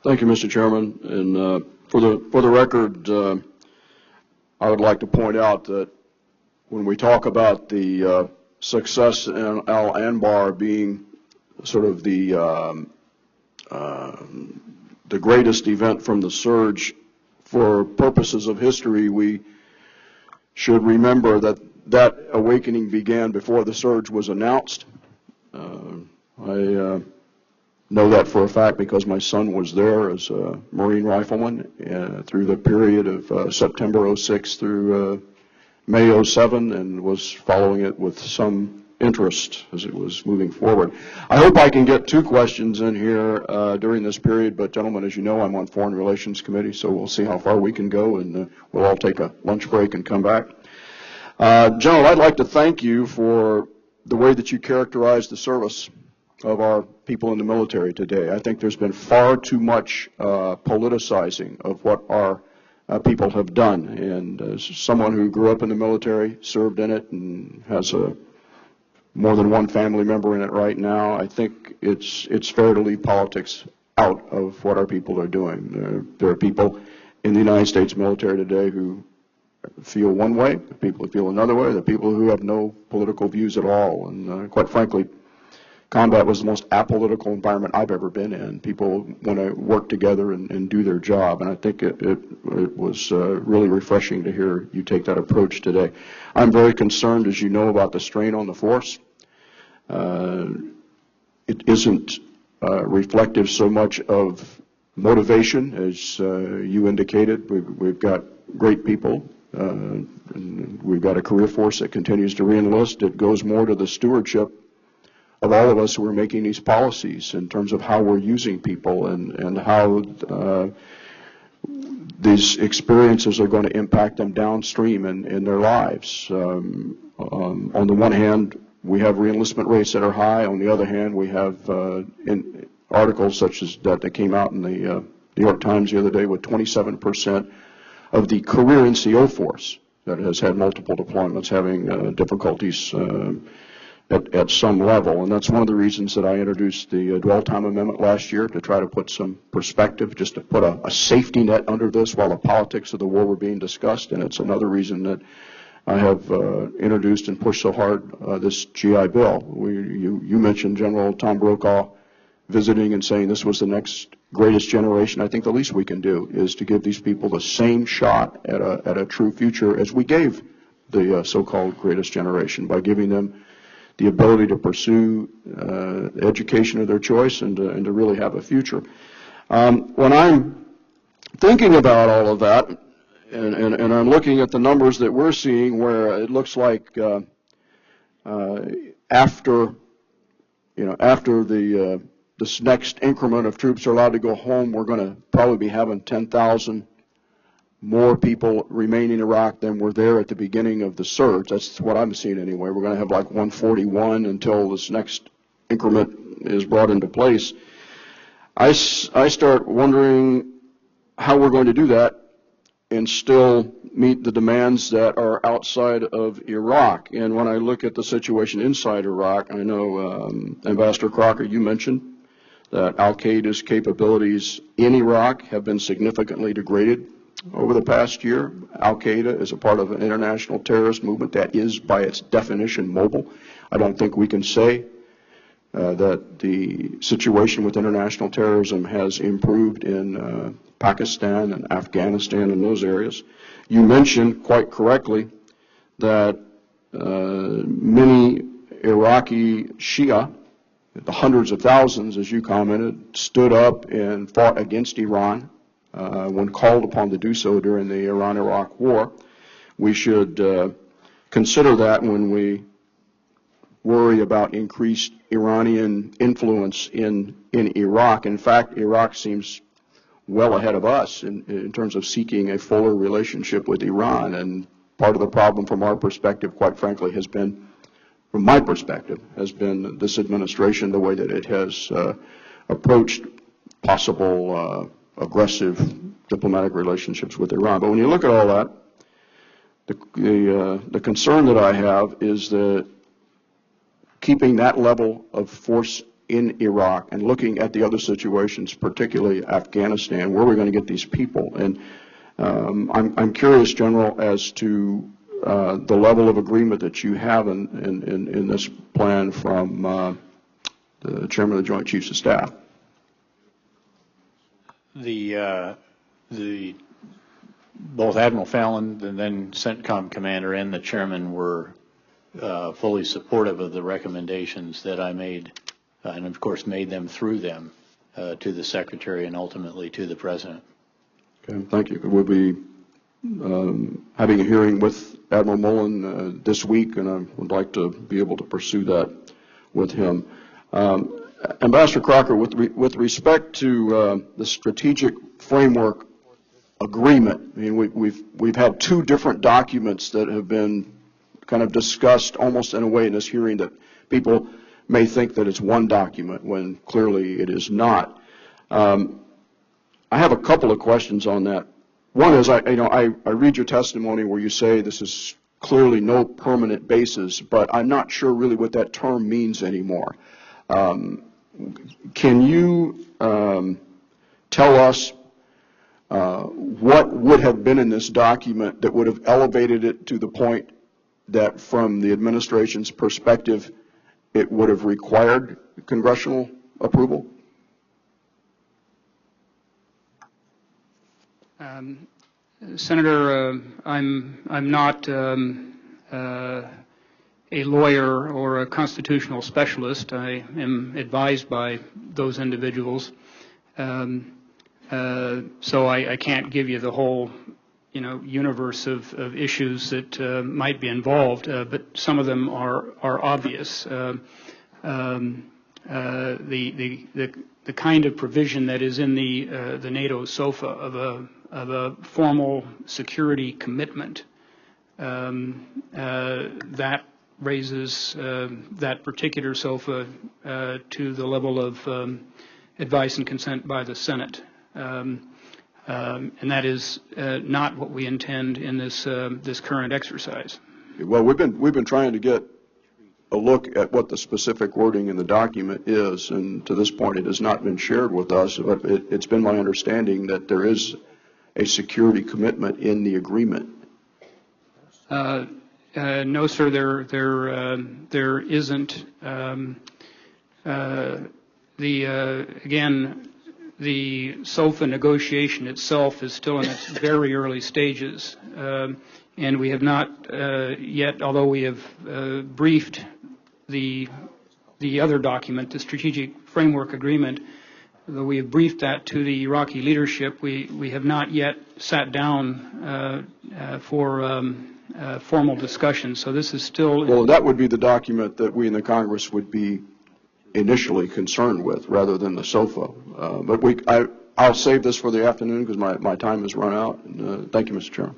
Thank you, Mr. Chairman. And for the record, I would like to point out that when we talk about the success in Al Anbar being sort of the greatest event from the surge, for purposes of history, we should remember that that awakening began before the surge was announced. I know that for a fact because my son was there as a Marine rifleman through the period of September 06 through May 07, and was following it with some interest as it was moving forward. I hope I can get 2 questions in here during this period, but gentlemen, as you know, I'm on Foreign Relations Committee, so we'll see how far we can go, and we'll all take a lunch break and come back. General, I'd like to thank you for the way that you characterized the service of our people in the military today. I think there's been far too much politicizing of what our people have done, and as someone who grew up in the military, served in it, and has more than one family member in it right now, I think it's fair to leave politics out of what our people are doing. There are people in the United States military today who feel one way, the people who feel another way, the people who have no political views at all, and quite frankly, combat was the most apolitical environment I've ever been in. People want to work together and do their job, and I think it was really refreshing to hear you take that approach today. I'm very concerned, as you know, about the strain on the force. It isn't reflective so much of motivation, as you indicated. We've got great people. And we've got a career force that continues to re-enlist. It goes more to the stewardship of all of us who are making these policies in terms of how we're using people and how these experiences are going to impact them downstream in their lives. On the one hand, we have re-enlistment rates that are high. On the other hand, we have articles such as that came out in the New York Times the other day with 27% of the career NCO force that has had multiple deployments having difficulties at some level. And that's one of the reasons that I introduced the dwell time amendment last year, to try to put some perspective, just to put a safety net under this while the politics of the war were being discussed. And it's another reason that I have introduced and pushed so hard this GI Bill. You mentioned General Tom Brokaw visiting and saying this was the next greatest generation. I think the least we can do is to give these people the same shot at a true future as we gave the so-called greatest generation, by giving them the ability to pursue the education of their choice and to really have a future. When I'm thinking about all of that, and I'm looking at the numbers that we're seeing, where it looks like after this next increment of troops are allowed to go home, we're going to probably be having 10,000 more people remain in Iraq than were there at the beginning of the surge. That's what I'm seeing anyway. We're going to have like 141 until this next increment is brought into place. I start wondering how we're going to do that and still meet the demands that are outside of Iraq. And when I look at the situation inside Iraq, I know Ambassador Crocker, you mentioned that al-Qaeda's capabilities in Iraq have been significantly degraded over the past year. Al-Qaeda is a part of an international terrorist movement that is, by its definition, mobile. I don't think we can say that the situation with international terrorism has improved in Pakistan and Afghanistan and those areas. You mentioned quite correctly that many Iraqi Shia, the hundreds of thousands, as you commented, stood up and fought against Iran when called upon to do so during the Iran-Iraq war. We should consider that when we worry about increased Iranian influence in Iraq. In fact, Iraq seems well ahead of us in terms of seeking a fuller relationship with Iran. And part of the problem from our perspective, quite frankly, has been, from my perspective, has been this administration, the way that it has approached possible aggressive diplomatic relationships with Iran. But when you look at all that, the concern that I have is that keeping that level of force in Iraq and looking at the other situations, particularly Afghanistan, where we're going to get these people. And I'm curious, General, as to the level of agreement that you have in this plan from the Chairman of the Joint Chiefs of Staff. Both Admiral Fallon and then CENTCOM Commander and the Chairman were fully supportive of the recommendations that I made, and of course made them through them to the Secretary and ultimately to the President. Okay, thank you. We'll be having a hearing with Admiral Mullen this week, and I would like to be able to pursue that with him. Ambassador Crocker, with respect to the strategic framework agreement, I mean, we've had two different documents that have been kind of discussed almost in a way in this hearing that people may think that it's one document when clearly it is not. I have a couple of questions on that. One is, I read your testimony where you say this is clearly no permanent basis, but I'm not sure really what that term means anymore. Can you tell us what would have been in this document that would have elevated it to the point that from the administration's perspective it would have required congressional approval? Senator, I'm not a lawyer or a constitutional specialist. I am advised by those individuals, so I can't give you the whole, universe of issues that might be involved. But some of them are obvious. The kind of provision that is in the NATO SOFA of a formal security commitment that raises that particular SOFA to the level of advice and consent by the Senate, and that is not what we intend in this current exercise. Well, we've been trying to get a look at what the specific wording in the document is, and to this point it has not been shared with us, but it's been my understanding that there is a security commitment in the agreement. No, sir, there isn't. Again, the SOFA negotiation itself is still in its very early stages, and we have not yet, although we have briefed the other document, the Strategic Framework Agreement, though we have briefed that to the Iraqi leadership, we have not yet sat down for formal discussion. So this is still... Well, that would be the document that we in the Congress would be initially concerned with rather than the SOFA. But I'll save this for the afternoon because my time has run out. And, thank you, Mr. Chairman.